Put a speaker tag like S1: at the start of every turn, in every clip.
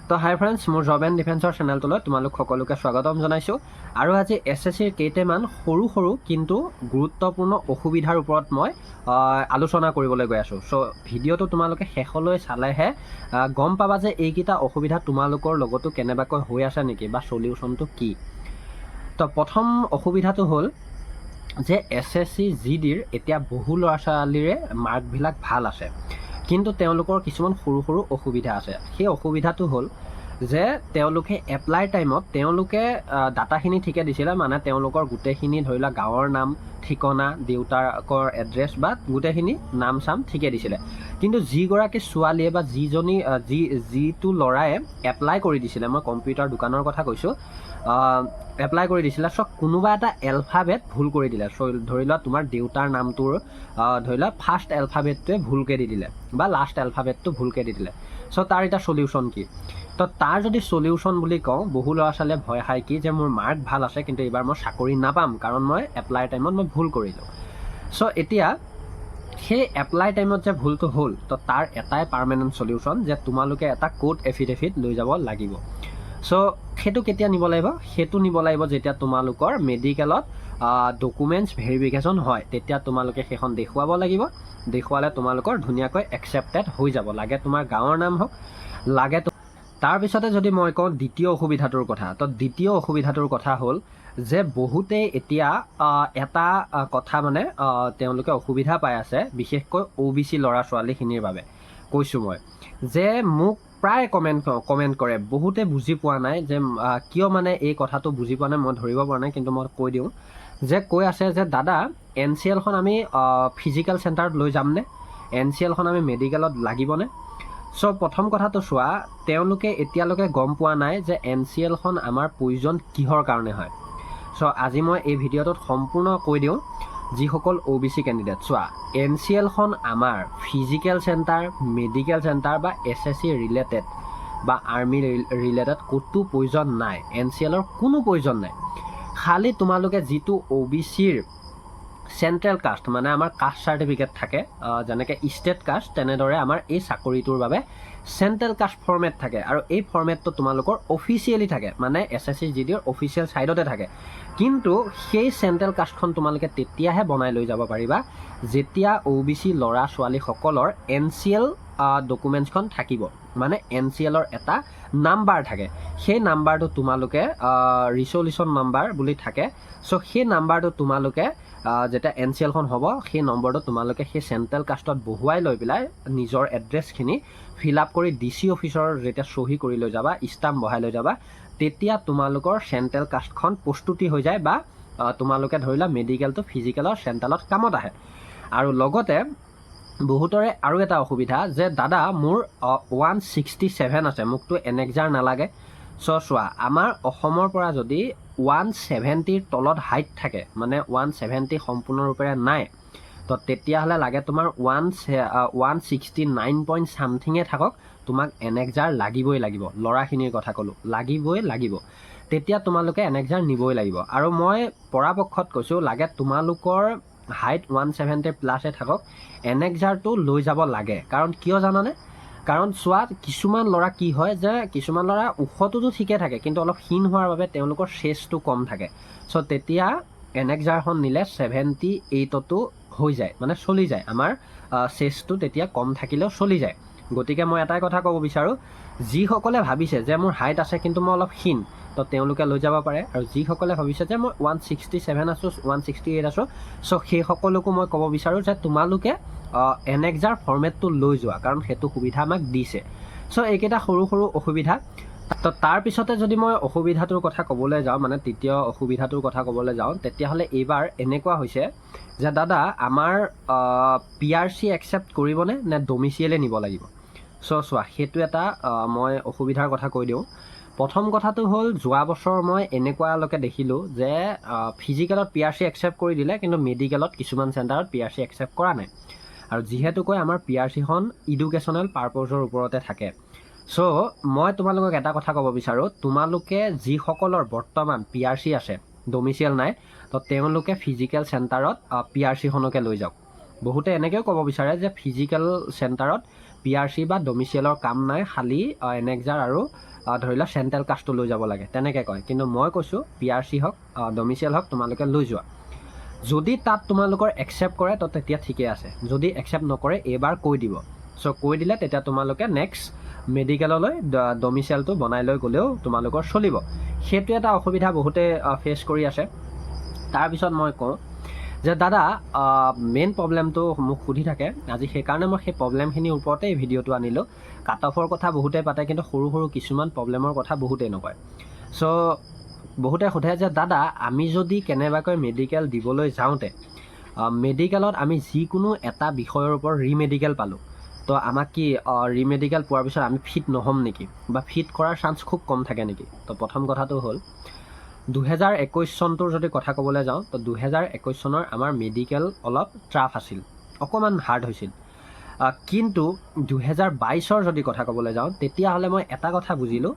S1: তো হাই ফ্ৰেণ্ডছ, মোৰ job and ডিফেন্সৰ চেনেলটোলৈ তোমালোক সকলোকে স্বাগতম জনাইছোঁ। আৰু আজি SSCৰ কেইটামান সৰু সৰু কিন্তু গুৰুত্বপূৰ্ণ অসুবিধাৰ ওপৰত মই আলোচনা কৰিবলৈ গৈ আছোঁ। চ' ভিডিঅ'টো তোমালোকে শেষলৈ চালেহে গম পাবা যে এইকেইটা অসুবিধা তোমালোকৰ লগতো কেনেবাকৈ হৈ আছে নেকি বা চলিউশ্যনটো কি। তো প্ৰথম অসুবিধাটো হ'ল যে SSC GDৰ এতিয়া বহু ল'ৰা ছোৱালীৰে মাৰ্কবিলাক ভাল আছে, কিন্তু তেওঁলোকৰ কিছুমান সৰু সৰু অসুবিধা আছে। সেই অসুবিধাটো হ'ল যে তেওঁলোকে এপ্লাই টাইমত তেওঁলোকে ডাটাখিনি ঠিকে দিছিলে, মানে তেওঁলোকৰ গোটেইখিনি ধৰি লোৱা গাঁৱৰ নাম, ঠিকনা, দেউতাকৰ এড্ৰেছ বা গোটেইখিনি নাম চাম ঠিকে দিছিলে। কিন্তু যিগৰাকী ছোৱালীয়ে বা যিটো ল'ৰাই এপ্লাই কৰি দিছিলে, মই কম্পিউটাৰ দোকানৰ কথা কৈছোঁ, এপ্লাই কৰি দিছিলে, চ' কোনোবা এটা এলফাবেট ভুল কৰি দিলে। চ' ধৰি লোৱা তোমাৰ দেউতাৰ নামটোৰ ধৰি লোৱা ফাৰ্ষ্ট এলফাবেটটোৱে ভুলকৈ দি দিলে বা লাষ্ট এলফাবেটটো ভুলকৈ দি দিলে। চ' তাৰ এটা চলিউশ্যন কি? তো তাৰ যদি চলিউশ্যন বুলি কওঁ, বহু ল'ৰা ছোৱালীয়ে ভয় খায় কি যে মোৰ মাৰ্ক ভাল আছে কিন্তু এইবাৰ মই চাকৰি নাপাম, কাৰণ মই এপ্লাই টাইমত মই ভুল কৰিলোঁ। চ' এতিয়া সেই এপ্লাই টাইমত যে ভুলটো হ'ল, তো তাৰ এটাই পাৰ্মানেণ্ট চলিউশ্যন যে তোমালোকে এটা কোড এফিডেভিট লৈ যাব লাগিব। চ' সেইটো কেতিয়া নিব লাগিব? সেইটো নিব লাগিব যেতিয়া তোমালোকৰ মেডিকেলত ডকুমেণ্টছ ভেৰিফিকেশ্যন হয়, তেতিয়া তোমালোকে সেইখন দেখুৱাব লাগিব। দেখুৱালে তোমালোকৰ ধুনীয়াকৈ একচেপ্টেড হৈ যাব। লাগে তোমাৰ গাঁৱৰ নাম হওক, লাগে। তাৰপিছতে যদি মই কওঁ দ্বিতীয় অসুবিধাটোৰ কথা, তো দ্বিতীয় অসুবিধাটোৰ কথা হ'ল যে বহুতেই এতিয়া এটা কথা মানে তেওঁলোকে অসুবিধা পাই আছে, বিশেষকৈ OBC ল'ৰা ছোৱালীখিনিৰ বাবে কৈছোঁ মই, যে মোক প্ৰায় কমেণ্ট কৰে, বহুতে বুজি পোৱা নাই যে কিয় মানে এই কথাটো বুজি পোৱা নাই, মই ধৰিব পৰা নাই, কিন্তু মই কৈ দিওঁ যে কৈ আছে যে দাদা NCLখন আমি ফিজিকেল চেণ্টাৰত লৈ যামনে? NCLখন আমি মেডিকেলত লাগিবনে? চ' প্ৰথম কথাটো চোৱা, তেওঁলোকে এতিয়ালৈকে গম পোৱা নাই যে NCLখন আমাৰ প্ৰয়োজন কিহৰ কাৰণে হয়। চ' আজি মই এই ভিডিঅ'টোত সম্পূৰ্ণ কৈ দিওঁ যিসকল OBC কেণ্ডিডেট। চোৱা, NCLখন আমাৰ ফিজিকেল চেণ্টাৰ, মেডিকেল চেণ্টাৰ বা SSC ৰিলেটেড বা আৰ্মি ৰিলেটেড ক'তো প্ৰয়োজন নাই। NCLৰ কোনো প্ৰয়োজন নাই। খালি তোমালোকে যিটো OBCৰ চেণ্ট্ৰেল কাষ্ট, মানে আমাৰ কাষ্ট চাৰ্টিফিকেট থাকে, যেনেকৈ ষ্টেট কাষ্ট, তেনেদৰে আমাৰ এই চাকৰিটোৰ বাবে চেণ্ট্ৰেল কাষ্ট ফৰ্মেট থাকে। আৰু এই ফৰ্মেটটো তোমালোকৰ অফিচিয়েলি থাকে, মানে SSC GDৰ অফিচিয়েল ছাইডতে থাকে। কিন্তু সেই চেণ্ট্ৰেল কাষ্টখন তোমালোকে তেতিয়াহে বনাই লৈ যাব পাৰিবা যেতিয়া OBC ল'ৰা ছোৱালীসকলৰ NCL ডকুমেণ্টছখন থাকিব, মানে NCLৰ এটা নাম্বাৰ থাকে। সেই নাম্বাৰটো তোমালোকে ৰিচলিউশ্যন নাম্বাৰ বুলি থাকে। চ' সেই নাম্বাৰটো তোমালোকে যেতিয়া NCLখন হ'ব, সেই নম্বৰটো তোমালোকে সেই চেণ্ট্ৰেল কাষ্টত বহুৱাই লৈ পেলাই নিজৰ এড্ৰেছখিনি ফিল আপ কৰি DC অফিচৰ যেতিয়া চহী কৰি লৈ যাবা, ষ্টাম্প বহাই লৈ যাবা, তেতিয়া তোমালোকৰ চেণ্ট্ৰেল কাষ্টখন প্ৰস্তুতি হৈ যায় বা তোমালোকে ধৰি লোৱা মেডিকেলটো ফিজিকেলৰ চেণ্ট্ৰেলত কামত আহে। আৰু লগতে বহুতৰে আৰু এটা অসুবিধা যে দাদা মোৰ 167 আছে, মোকতো এনেক্সাৰ নালাগে। চ' চোৱা, আমাৰ অসমৰ পৰা যদি 170ৰ তলত হাইট থাকে, মানে 170 সম্পূৰ্ণৰূপে নাই, তো তেতিয়াহ'লে লাগে তোমাৰ 169 পইণ্ট ছামথিঙে থাকক, তোমাক এনেক্সাৰ লাগিবই লাগিব। ল'ৰাখিনিৰ কথা ক'লোঁ, লাগিবই লাগিব। তেতিয়া তোমালোকে এনেক্সাৰ নিবই লাগিব। আৰু মই পৰাপক্ষত কৈছোঁ, লাগে তোমালোকৰ হাইট 170 প্লাছে থাকক, এনেক্সাৰটো লৈ যাব লাগে। কাৰণ কিয় জানানে? কাৰণ চোৱা, কিছুমান ল'ৰা কি হয় যে কিছুমান ল'ৰা ওখটোতো ঠিকে থাকে, কিন্তু অলপ ক্ষীণ হোৱাৰ বাবে তেওঁলোকৰ চেষ্টটো কম থাকে। চ' তেতিয়া এনেক্সাৰখন নিলে 78টো হৈ যায়, মানে চলি যায়। আমাৰ চেষ্টটো তেতিয়া কম থাকিলেও চলি যায়। গতিকে মই এটাই কথা ক'ব বিচাৰোঁ, যিসকলে ভাবিছে যে মোৰ হাইট আছে কিন্তু মই অলপ ক্ষীণ, তো তেওঁলোকে লৈ যাব পাৰে। আৰু যিসকলে ভাবিছে যে মই 167 আছোঁ, 168 আছোঁ, চ' সেই সকলোকো মই ক'ব বিচাৰোঁ যে তোমালোকে এনেক্সাৰ ফৰ্মেটটো লৈ যোৱা, কাৰণ সেইটো সুবিধা আমাক দিছে। চ' এইকেইটা সৰু সৰু অসুবিধা। তো তাৰপিছতে যদি মই অসুবিধাটোৰ কথা ক'বলৈ যাওঁ, মানে তৃতীয় অসুবিধাটোৰ কথা ক'বলৈ যাওঁ, তেতিয়াহ'লে এইবাৰ এনেকুৱা হৈছে যে দাদা আমাৰ PRC একচেপ্ট কৰিবনে নে ডমিচিয়েলে নিব লাগিব? চ' চোৱা, সেইটো এটা মই অসুবিধাৰ কথা কৈ দিওঁ। প্ৰথম কথাটো হ'ল, যোৱা বছৰ মই এনেকুৱালৈকে দেখিলোঁ যে ফিজিকেলত PRC একচেপ্ট কৰি দিলে, কিন্তু মেডিকেলত কিছুমান চেণ্টাৰত PRC একচেপ্ট কৰা নাই। আৰু যিহেতুকৈ আমাৰ PRCখন ইডুকেশ্যনেল পাৰপজৰ ওপৰতে থাকে। চ' মই তোমালোকক এটা কথা ক'ব বিচাৰোঁ, তোমালোকে যিসকলৰ বৰ্তমান PRC আছে, ডমিচিয়েল নাই, তো তেওঁলোকে ফিজিকেল চেণ্টাৰত PRCখনকে লৈ যাওক। বহুতে এনেকৈও ক'ব বিচাৰে যে ফিজিকেল চেণ্টাৰত PRC বা ডমিচিয়েলৰ কাম নাই, খালি এনেক্সাৰ আৰু ধৰি লোৱা চেণ্ট্ৰেল কাষ্টটো লৈ যাব লাগে তেনেকৈ কয়। কিন্তু মই কৈছোঁ PRC হওক ডমিচিয়েল হওক তোমালোকে লৈ যোৱা। যদি তাত তোমালোকৰ একচেপ্ট কৰে তো তেতিয়া ঠিকে আছে, যদি একচেপ্ট নকৰে এইবাৰ কৈ দিব। চ' কৈ দিলে তেতিয়া তোমালোকে নেক্সট মেডিকেললৈ ডমিচিয়েলটো বনাই লৈ গ'লেও তোমালোকৰ চলিব। সেইটো এটা অসুবিধা বহুতে ফেচ কৰি আছে। তাৰপিছত মই কওঁ যে দাদা মেইন প্ৰব্লেমটো মোক সুধি থাকে আজি, সেইকাৰণে মই সেই প্ৰব্লেমখিনিৰ ওপৰতে এই ভিডিঅ'টো আনিলোঁ। কাট অফৰ কথা বহুতে পাতে, কিন্তু সৰু সৰু কিছুমান প্ৰব্লেমৰ কথা বহুতেই নকয়। চ' বহুতে সোধে যে দাদা আমি যদি কেনেবাকৈ মেডিকেল দিবলৈ যাওঁতে মেডিকেলত আমি যিকোনো এটা বিষয়ৰ ওপৰত ৰিমেডিকেল পালোঁ, তো আমাক কি ৰিমেডিকেল পোৱাৰ পিছত আমি ফিট নহ'ম নেকি, বা ফিট কৰাৰ চান্স খুব কম থাকে নেকি? তো প্ৰথম কথাটো হ'ল 2021 চনটোৰ যদি কথা ক'বলৈ যাওঁ, তো 2021 চনৰ আমাৰ মেডিকেল অলপ ট্ৰাফ আছিল, অকণমান হাৰ্ড হৈছিল। কিন্তু 2022 যদি কথা ক'বলৈ যাওঁ, তেতিয়াহ'লে মই এটা কথা বুজিলোঁ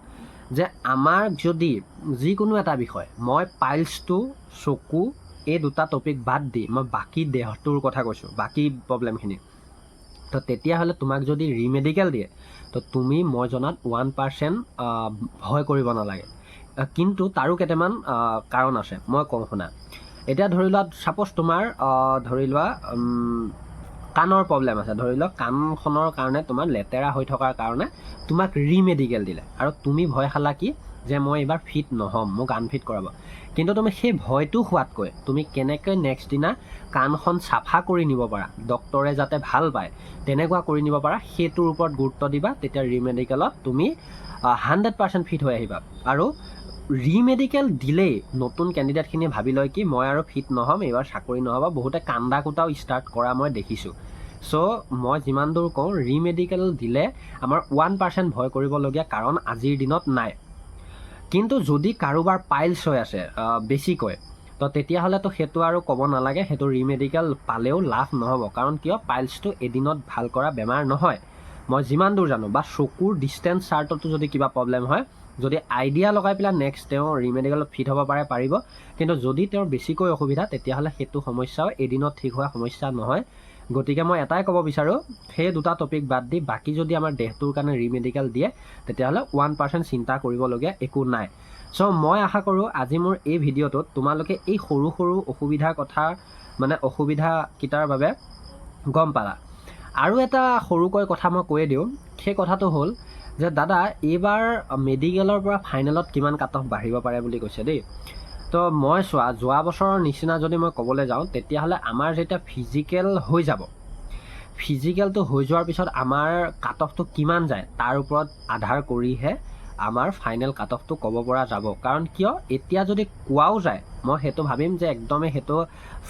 S1: যে আমাৰ যদি যিকোনো এটা বিষয়, মই পাইলছটো, চকু, এই দুটা টপিক বাদ দি মই বাকী দেহটোৰ কথা কৈছোঁ, বাকী প্ৰব্লেমখিনি, তো তেতিয়াহ'লে তোমাক যদি ৰিমেডিকেল দিয়ে তো তুমি মই জনাত 1% ভয় কৰিব নালাগে। কিন্তু তাৰো কেইটামান কাৰণ আছে, মই কওঁ শুনা। এতিয়া ধৰি লোৱা ছাপ'জ তোমাৰ ধৰি লোৱা কাণৰ প্ৰব্লেম আছে, ধৰি লোৱা কাণখনৰ কাৰণে তোমাৰ লেতেৰা হৈ থকাৰ কাৰণে তোমাক ৰিমেডিকেল দিলে, আৰু তুমি ভয় খালা কি যে মই এইবাৰ ফিট নহ'ম, মোক আনফিট কৰাব। কিন্তু তুমি সেই ভয়টো হোৱাতকৈ তুমি কেনেকৈ নেক্সট দিনা কাণখন চাফা কৰি নিব পাৰা, ডক্টৰে যাতে ভাল পায় তেনেকুৱা কৰি নিব পাৰা, সেইটোৰ ওপৰত গুৰুত্ব দিবা। তেতিয়া ৰিমেডিকেলত তুমি 100% ফিট হৈ আহিবা। আৰু ৰিমেডিকেল দিলেই নতুন কেণ্ডিডেটখিনিয়ে ভাবি লয় কি মই আৰু ফিট নহ'ম, এইবাৰ চাকৰি নহ'ব, বহুতে কান্দা কোটাও ষ্টাৰ্ট কৰা মই দেখিছোঁ। চ' মই যিমান দূৰ কওঁ ৰিমেডিকেল দিলে আমাৰ 1% ভয় কৰিবলগীয়া কাৰণ আজিৰ দিনত নাই। কিন্তু যদি কাৰোবাৰ পাইলছ হৈ আছে বেছিকৈ, তো তেতিয়াহ'লেতো সেইটো আৰু ক'ব নালাগে, সেইটো ৰিমেডিকেল পালেও লাভ নহ'ব। কাৰণ কিয়, পাইলছটো এদিনত ভাল কৰা বেমাৰ নহয়, মই যিমান দূৰ জানো। বা চকুৰ ডিষ্টেঞ্চ চাৰ্টতো যদি কিবা প্ৰব্লেম হয়, যদি আইডিয়া লগাই পেলাই নেক্সট তেওঁ ৰিমেডিকেলত ফিট হ'ব পাৰে, পাৰিব। কিন্তু যদি তেওঁৰ বেছিকৈ অসুবিধা, তেতিয়াহ'লে সেইটো সমস্যাও এদিনত ঠিক হোৱা সমস্যা নহয়। গতিকে মই এটাই ক'ব বিচাৰোঁ, সেই দুটা টপিক বাদ দি বাকী যদি আমাৰ দেহটোৰ কাৰণে ৰিমেডিকেল দিয়ে, তেতিয়াহ'লে 1% চিন্তা কৰিবলগীয়া একো নাই। চ' মই আশা কৰোঁ আজি মোৰ এই ভিডিঅ'টোত তোমালোকে এই সৰু সৰু অসুবিধাৰ কথা, মানে অসুবিধাকেইটাৰ বাবে গম পালা। আৰু এটা সৰুকৈ কথা মই কৈয়ে দিওঁ, সেই কথাটো হ'ল যে দাদা এইবাৰ মেডিকেলৰ পৰা ফাইনেলত কিমান কাট অফ বাঢ়িব পাৰে বুলি কৈছে দেই। তো মই চোৱা যোৱা বছৰৰ নিচিনা যদি মই ক'বলৈ যাওঁ, তেতিয়াহ'লে আমাৰ যেতিয়া ফিজিকেল হৈ যাব, ফিজিকেলটো হৈ যোৱাৰ পিছত আমাৰ কাট অফটো কিমান যায় তাৰ ওপৰত আধাৰ কৰিহে আমাৰ ফাইনেল কাট অফটো ক'ব পৰা যাব। কাৰণ কিয়, এতিয়া যদি কোৱাও যায় মই সেইটো ভাবিম যে একদমেই সেইটো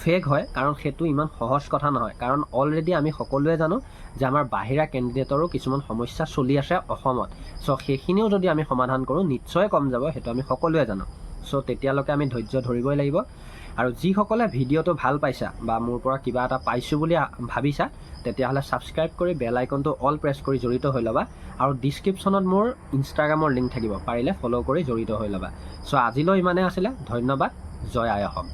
S1: ফেক হয়, কাৰণ সেইটো ইমান সহজ কথা নহয়। কাৰণ অলৰেডি আমি সকলোৱে জানো যে আমাৰ বাহিৰা কেণ্ডিডেটৰো কিছুমান সমস্যা চলি আছে অসমত। চ' সেইখিনিও যদি আমি সমাধান কৰোঁ নিশ্চয় কম যাব, সেইটো আমি সকলোৱে জানো। চ' তেতিয়ালৈকে আমি ধৈৰ্য ধৰিবই লাগিব। আৰু যিসকলে ভিডিঅ'টো ভাল পাইছা বা মোৰ পৰা কিবা এটা পাইছোঁ বুলি ভাবিছা, তেতিয়াহ'লে ছাবস্ক্ৰাইব কৰি বেল আইকনটো অল প্ৰেছ কৰি জড়িত হৈ ল'বা। আৰু ডিছক্ৰিপশ্যনত মোৰ ইনষ্টাগ্ৰামৰ লিংক থাকিব, পাৰিলে ফ'ল' কৰি জড়িত হৈ ল'বা। চ' আজিলৈ ইমানেই আছিলে, ধন্যবাদ। জয় আই অসম।